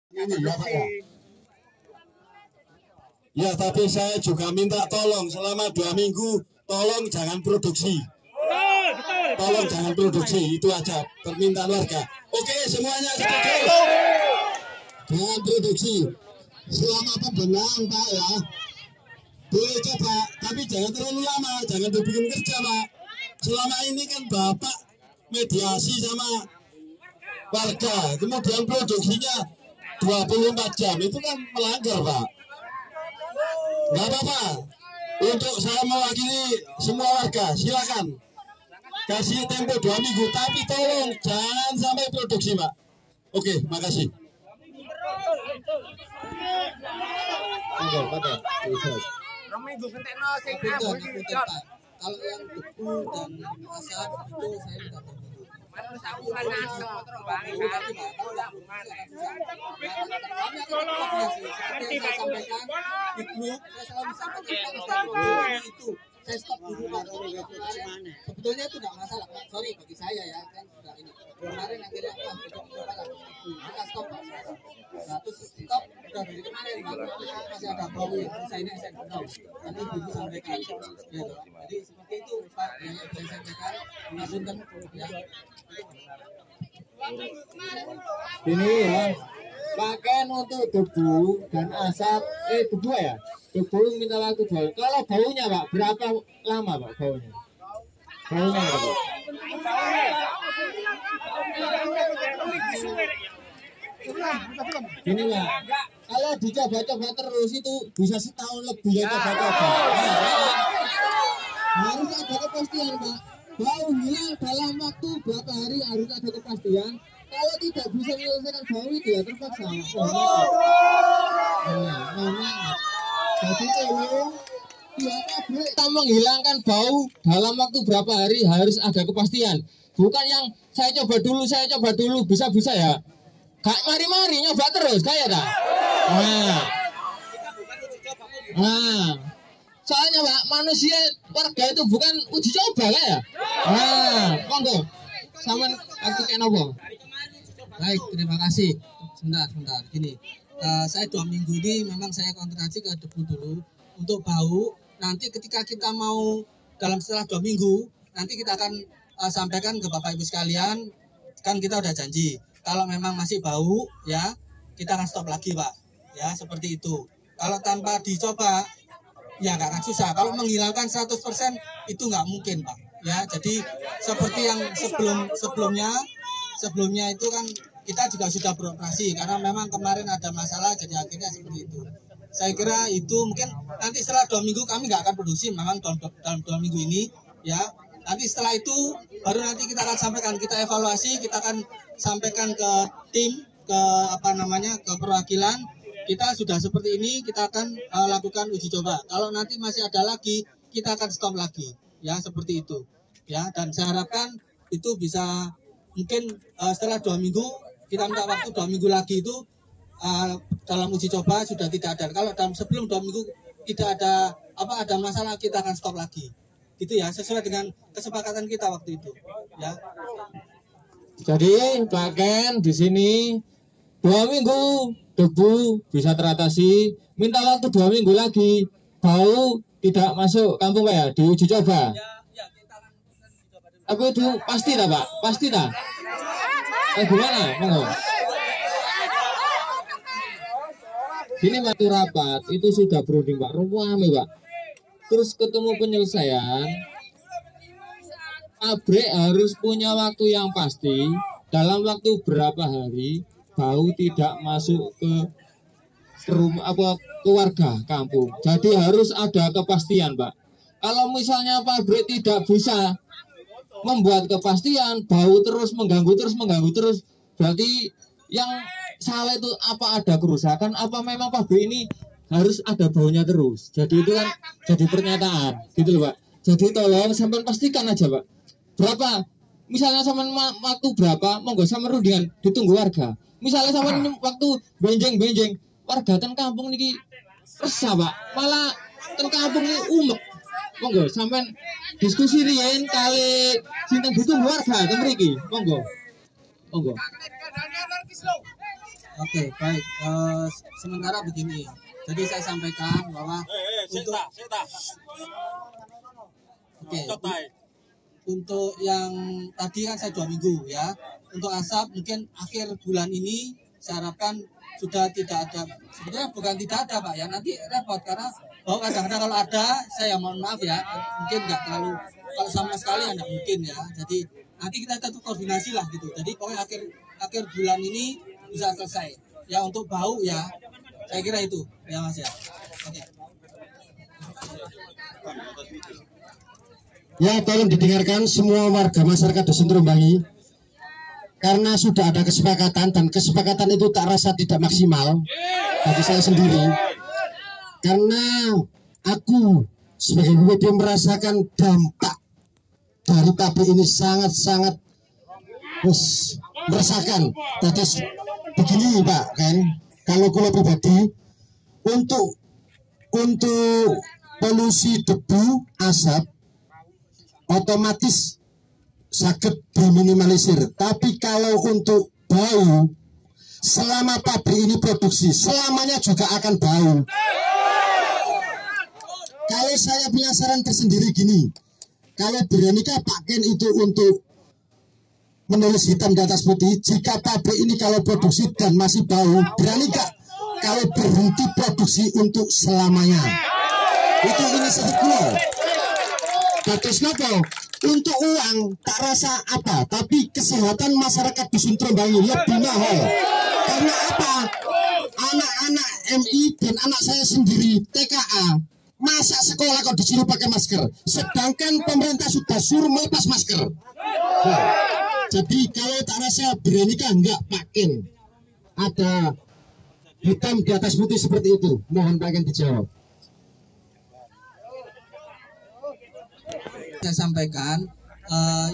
Ini ya Pak ya. Ya, tapi saya juga minta tolong selama 2 minggu tolong jangan produksi. Tolong jangan produksi, itu aja permintaan warga. Oke, semuanya setuju. Jangan produksi selama pembenahan Pak ya. Boleh coba, tapi jangan terlalu lama, jangan dibikin kerja Pak. Selama ini kan Bapak mediasi sama warga, kemudian produksinya 24 jam, itu kan melanggar Pak. Nggak apa-apa, untuk saya mewakili semua warga, silakan kasih tempo 2 minggu, tapi tolong jangan sampai produksi Pak. Oke, makasih. Kalau yang debu dan asap itu saya tidak itu saya stop dulu Pak. Sebetulnya itu tidak masalah Pak. Sorry bagi saya ya kan sudah ini. Kemarin akhirnya kita stop Pak. Nah, terus stop udah dari kemarin Pak. Masih ada bau yang saya ini saya tahu. Nanti ibu sampaikan. Ya, jadi seperti itu Pak yang saya sampaikan. Mengajukan ya. Ini ya. Pakaian untuk debu dan asap, debu ya? Debu minta waktu 2. Kalau baunya Pak, berapa lama Pak baunya? Baunya Pak? Gini Pak, kalau dicoba-coba terus itu bisa setahun lebih ya coba-coba. Harus ada kepastian Pak. Bau hilang dalam waktu berapa hari harus ada kepastian. Kalau tidak bisa menyelesaikan bau itu ya terpaksa. Jadi tolong pihak pabrik kita menghilangkan bau dalam waktu berapa hari harus ada kepastian. Bukan yang saya coba dulu, bisa-bisa ya. Gak mari-mari nyoba terus kayak dah. Soalnya Pak, manusia warga itu bukan uji coba lah ya. Monggo. Saman aku kayak nopo. Baik, terima kasih. Sebentar. Gini, saya 2 minggu ini memang saya konsentrasi ke debu dulu untuk bau. Nanti ketika kita mau setelah 2 minggu, nanti kita akan sampaikan ke Bapak Ibu sekalian. Kan kita udah janji. Kalau memang masih bau, ya kita akan stop lagi Pak. Ya seperti itu. Kalau tanpa dicoba, ya nggak akan susah. Kalau menghilangkan 100% itu nggak mungkin Pak. Ya, jadi seperti yang sebelumnya itu kan kita juga sudah beroperasi karena memang kemarin ada masalah jadi akhirnya seperti itu. Saya kira itu mungkin nanti setelah 2 minggu kami nggak akan produksi memang dalam 2 minggu ini ya. Nanti setelah itu baru nanti kita akan sampaikan, kita evaluasi, kita akan sampaikan ke tim, ke perwakilan. Kita sudah seperti ini, kita akan lakukan uji coba. Kalau nanti masih ada lagi, kita akan stop lagi. Ya seperti itu ya, dan saya harapkan itu bisa mungkin setelah 2 minggu kita minta waktu 2 minggu lagi itu dalam uji coba sudah tidak ada. Kalau sebelum 2 minggu tidak ada ada masalah kita akan stop lagi gitu ya, sesuai dengan kesepakatan kita waktu itu ya. Jadi Pak Ken di sini 2 minggu debu bisa teratasi, minta waktu 2 minggu lagi bau tidak masuk kampung Pak ya, diuji coba. Ya, kita akan uji coba dulu. Apa itu pasti tak Pak? Pasti tak? Gimana? Monggo. Sini waktu rapat itu sudah berunding Pak, rame Pak. Terus ketemu penyelesaian. Pabrik harus punya waktu yang pasti dalam waktu berapa hari bau tidak masuk ke rumah ke warga kampung. Jadi harus ada kepastian Pak. Kalau misalnya pabrik tidak bisa membuat kepastian, bau terus mengganggu terus, berarti yang salah itu apa ada kerusakan, apa memang pabrik ini harus ada baunya terus. Jadi itu kan jadi pernyataan gitu loh Pak. Jadi tolong sampai pastikan aja Pak. Berapa? Misalnya sama waktu berapa, monggo sama rundingan ditunggu warga. Misalnya sama waktu benjeng warga ten kampung niki resah Pak, malah ten kampung ini umek. Monggo sampean diskusi riyen kali sinten ditunggu warga ten mriki. Monggo. Oke, baik. Sementara begini. Jadi saya sampaikan bahwa untuk yang tadi kan saya 2 minggu ya. Untuk asap mungkin akhir bulan ini saya harapkan sudah tidak ada. Sebenarnya bukan tidak ada Pak ya. Nanti repot karena bahwa kadang-kadang kalau ada saya mohon maaf ya. Mungkin nggak terlalu, kalau sama sekali ya nggak mungkin ya. Jadi nanti kita tetap koordinasi lah gitu. Jadi pokoknya akhir bulan ini bisa selesai. Ya untuk bau ya. Saya kira itu ya Mas ya. Oke. Ya, tolong didengarkan semua warga masyarakat Dusun Trombangi. Karena sudah ada kesepakatan dan kesepakatan itu tak rasa tidak maksimal bagi saya sendiri. Karena aku sebagai WD merasakan dampak dari pabrik ini sangat-sangat merasakan. Terus begini Pak kan, kalau pribadi untuk polusi debu asap otomatis sakit diminimalisir. Tapi kalau untuk bau, selama pabrik ini produksi, selamanya juga akan bau. Kalau saya punya saran tersendiri gini, kalau Veronica pakai itu untuk menulis hitam di atas putih, jika pabrik ini kalau produksi dan masih bau, Veronica kalau berhenti produksi untuk selamanya. Itu inisiatif keluar. Bagus nopo untuk uang tak rasa apa, tapi kesehatan masyarakat Dusun Trombangi lebih mahal. Karena apa? Anak-anak MI dan anak saya sendiri TKA masa sekolah kok disuruh pakai masker, sedangkan pemerintah sudah suruh melepas masker. Nah, jadi kalau tak rasa Veronica enggak pakai ada hitam di atas putih seperti itu, mohon pengen dijawab. Saya sampaikan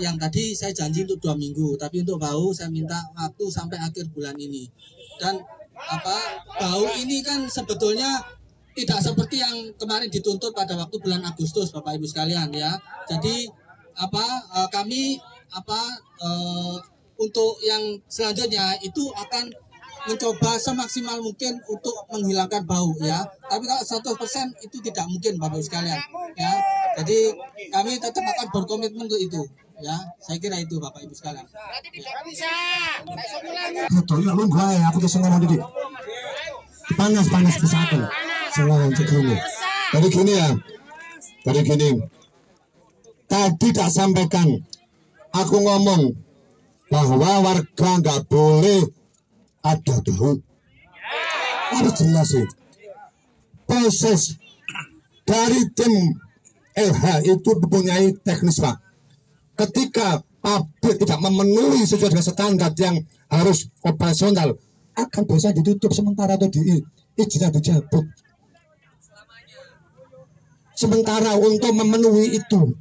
yang tadi saya janji untuk 2 minggu, tapi untuk bau saya minta waktu sampai akhir bulan ini. Dan bau ini kan sebetulnya tidak seperti yang kemarin dituntut pada waktu bulan Agustus Bapak Ibu sekalian ya. Jadi kami untuk yang selanjutnya itu akan mencoba semaksimal mungkin untuk menghilangkan bau ya. Tapi kalau 100% itu tidak mungkin Bapak Ibu sekalian ya. Jadi kami tetap akan berkomitmen untuk itu ya. Saya kira itu Bapak Ibu sekalian. Aku tuh ngomong dikit. Panas ke satu. Semua ini. Tadi gini. Tadi tak sampaikan. Aku ngomong bahwa warga nggak boleh ada bau. Harus jelas sih. Proses dari tim LH itu mempunyai teknis Pak. Ketika pabrik tidak memenuhi sesuai dengan standar yang harus operasional, akan bisa ditutup sementara atau izinnya dicabut. Sementara untuk memenuhi itu,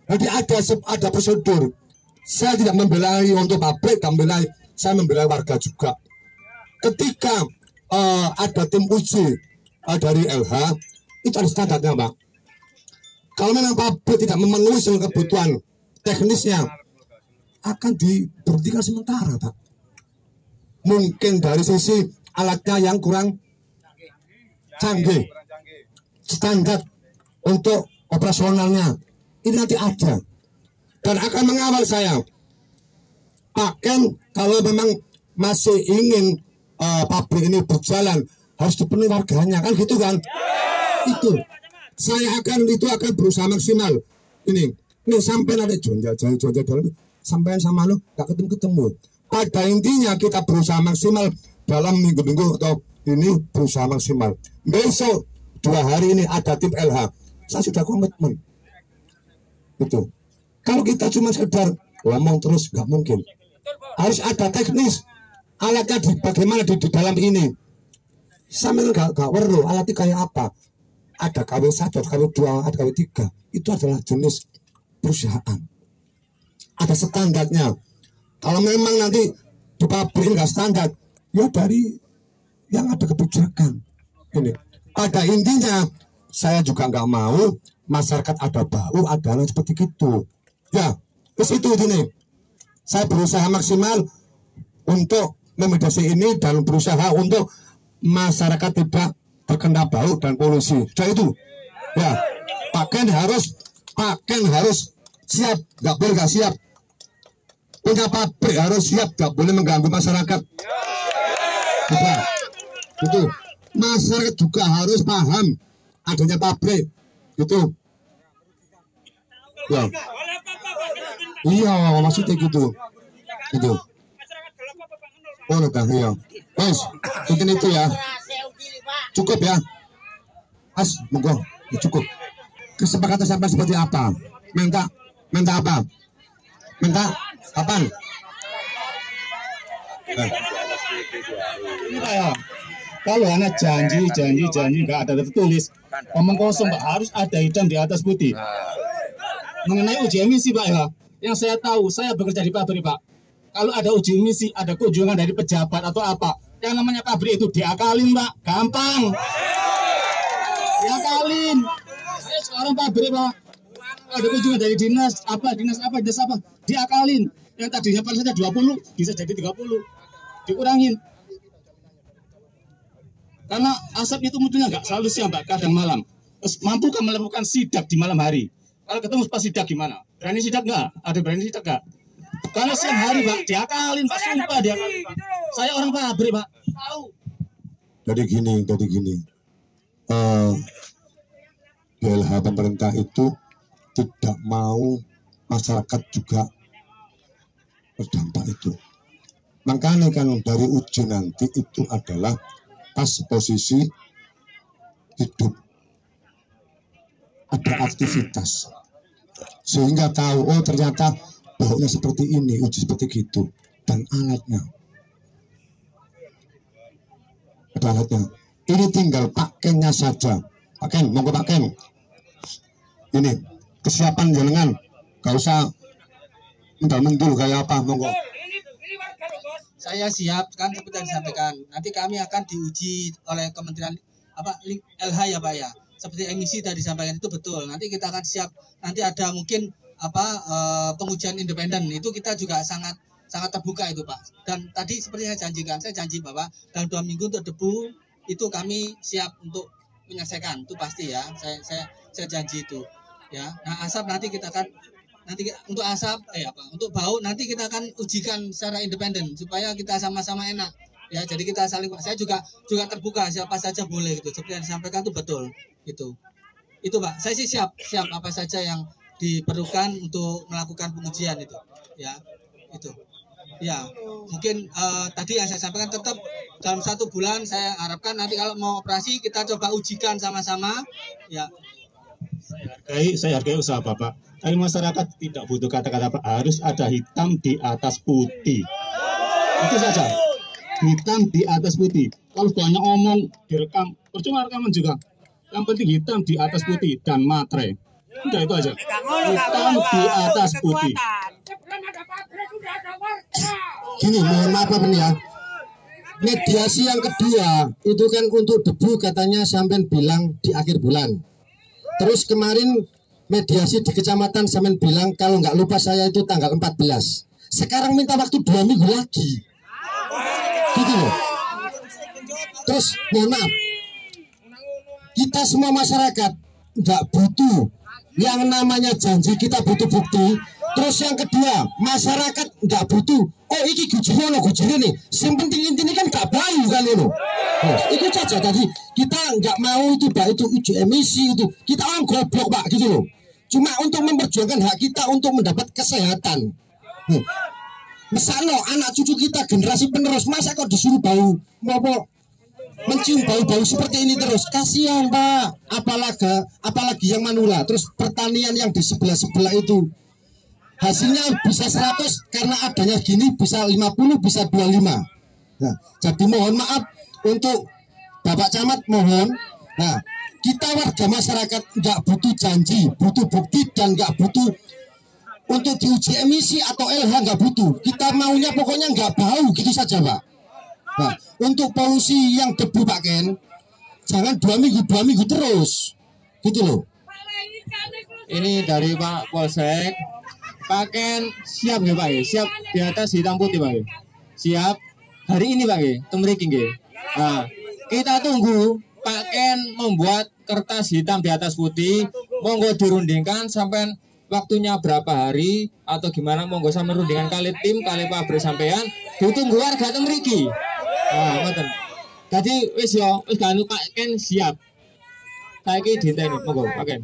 jadi ada prosedur. Saya tidak membelai untuk pabrik, saya membelai warga juga. Ketika ada tim uji dari LH, itu ada standarnya Pak. Kalau memang pabrik tidak memenuhi seluruh kebutuhan teknisnya, akan diberhentikan sementara Pak. Mungkin dari sisi alatnya yang kurang canggih, standar untuk operasionalnya ini nanti ada, dan akan mengawal saya. Bahkan kalau memang masih ingin pabrik ini berjalan, harus dipenuhi warganya kan gitu kan. Itu saya akan berusaha maksimal. Ini sampai nanti jonjol dalam sampai sama lo gak ketemu. Pada intinya kita berusaha maksimal dalam minggu-minggu atau ini berusaha maksimal. Besok 2 hari ini ada tim LH. Saya sudah komitmen. Itu. Kalau kita cuma sekedar ngomong terus nggak mungkin. Harus ada teknis. Alatnya bagaimana di dalam ini. Sambil nggak perlu alatnya kayak apa. Ada KW1, KW2, ada KW3. Itu adalah jenis perusahaan. Ada standarnya. Kalau memang nanti di pabrik nggak standar, ya dari yang ada kebijakan. Ini. Pada intinya, saya juga nggak mau masyarakat ada bau, ada hal seperti itu. Ya, terus itu ini. Saya berusaha maksimal untuk memediasi ini dan berusaha untuk masyarakat tidak terkena bau dan polusi. Sudah itu, ya Pak Ken harus siap, nggak boleh nggak siap. Punya pabrik harus siap, nggak boleh mengganggu masyarakat. Itu masyarakat juga harus paham adanya pabrik, gitu. Ya. Iya, maksudnya gitu. Gitu. Oh, udah, iya. Bos, mungkin itu ya. Cukup ya. As, monggo, ya, cukup. Kesepakatan sampai seperti apa? Minta apa? Minta kapan? Ini Pak ya. Kalau anak janji nggak ada tertulis, omong kosong Pak, harus ada hitam di atas putih. Mengenai uji emisi Pak ya, yang saya tahu, saya bekerja di pabrik Pak. Kalau ada uji emisi, ada kunjungan dari pejabat atau apa, yang namanya pabrik itu diakalin Pak, gampang. Diakalin. Saya seorang pabrik Pak, ada kunjungan dari dinas apa, diakalin. Yang tadinya paling saja 20, bisa jadi 30, dikurangin. Karena asap itu munculnya nggak selalu siang Pak, kadang malam. Terus mampukah melakukan sidak di malam hari? Kalau ketemu pas sidak gimana? Berani sidak nggak? Ada berani sidak nggak? Kalau siang hari Pak, diakalin Pak, sumpah diakalin Pak. Saya orang pabrik Pak, tahu. Jadi gini. BLH pemerintah itu tidak mau masyarakat juga terdampak itu. Makanya kan dari uji nanti itu adalah pas posisi hidup, ada aktivitas, sehingga tahu oh ternyata baunya seperti ini, uji seperti gitu, dan alatnya ada alatnya. Ini tinggal Pak Kennya saja. Pak Ken, monggo Pak Ken, ini kesiapan jenengan, gak usah mental-mentul kayak apa, monggo. Saya siap kan seperti yang disampaikan. Nanti kami akan diuji oleh Kementerian LH ya Pak ya. Seperti emisi tadi disampaikan itu betul. Nanti kita akan siap. Nanti ada mungkin pengujian independen. Itu kita juga sangat terbuka itu Pak. Dan tadi seperti saya janjikan, saya janji bahwa dalam 2 minggu untuk debu itu kami siap untuk menyelesaikan. Itu pasti ya. Saya janji itu. Ya. Nah, asap nanti kita akan untuk asap untuk bau nanti kita akan ujikan secara independen supaya kita sama-sama enak ya. Jadi kita saling, saya juga terbuka, siapa saja boleh gitu. Seperti yang disampaikan itu betul itu Pak. Saya sih siap apa saja yang diperlukan untuk melakukan pengujian itu ya. Itu ya mungkin tadi yang saya sampaikan, tetap dalam 1 bulan saya harapkan nanti kalau mau operasi kita coba ujikan sama-sama ya. Saya hargai usaha Bapak. Tapi masyarakat tidak butuh kata-kata Pak, harus ada hitam di atas putih. Itu saja. Hitam di atas putih. Kalau banyak omong direkam, percuma rekaman juga. Yang penting hitam di atas putih dan materai. Udah itu aja. Hitam di atas putih. Gini, mohon maaf Pak ya. Mediasi yang kedua itu kan untuk debu, katanya sampean bilang di akhir bulan. Terus kemarin mediasi di kecamatan sampean bilang kalau nggak lupa saya itu tanggal 14. Sekarang minta waktu 2 minggu lagi. Gitu loh. Terus mohon maaf, kita semua masyarakat nggak butuh yang namanya janji, kita butuh bukti. Terus yang kedua, masyarakat nggak butuh oh iki gujine nih. Yang penting intinya kan gak bau kan itu. Itu saja tadi. Kita nggak mau itu Pak, itu uji emisi itu. Kita orang goblok Pak gitu loh. Cuma untuk memperjuangkan hak kita untuk mendapat kesehatan. Misalnya anak cucu kita generasi penerus, masa kok disuruh bau mencium bau-bau seperti ini terus? Kasihan Pak. Apalagi yang manula. Terus pertanian yang di sebelah itu hasilnya bisa 100, karena adanya gini bisa 50, bisa 25. Nah, jadi mohon maaf untuk Bapak Camat, mohon. Nah, kita warga masyarakat nggak butuh janji, butuh bukti, dan nggak butuh untuk diuji emisi atau LH, nggak butuh. Kita maunya pokoknya nggak bau gitu saja Pak. Nah, untuk polusi yang debu Pak Ken, jangan 2 minggu terus, gitu loh. Ini dari Pak Polsek. Pak Ken siap ya Pak ya? Siap di atas hitam putih Pak ya? Siap. hari ini Pak nggih, teng mriki nggih. Nah, kita tunggu Pak Ken membuat kertas hitam di atas putih, monggo dirundingkan sampai waktunya berapa hari atau gimana, monggo sampai rundingan kali tim, kali pabrik sampean, ditunggu warga teng mriki. Nah, ngoten. Jadi wis yo, wis kan Pak Ken siap. Saiki dinteni, monggo Pak Ken.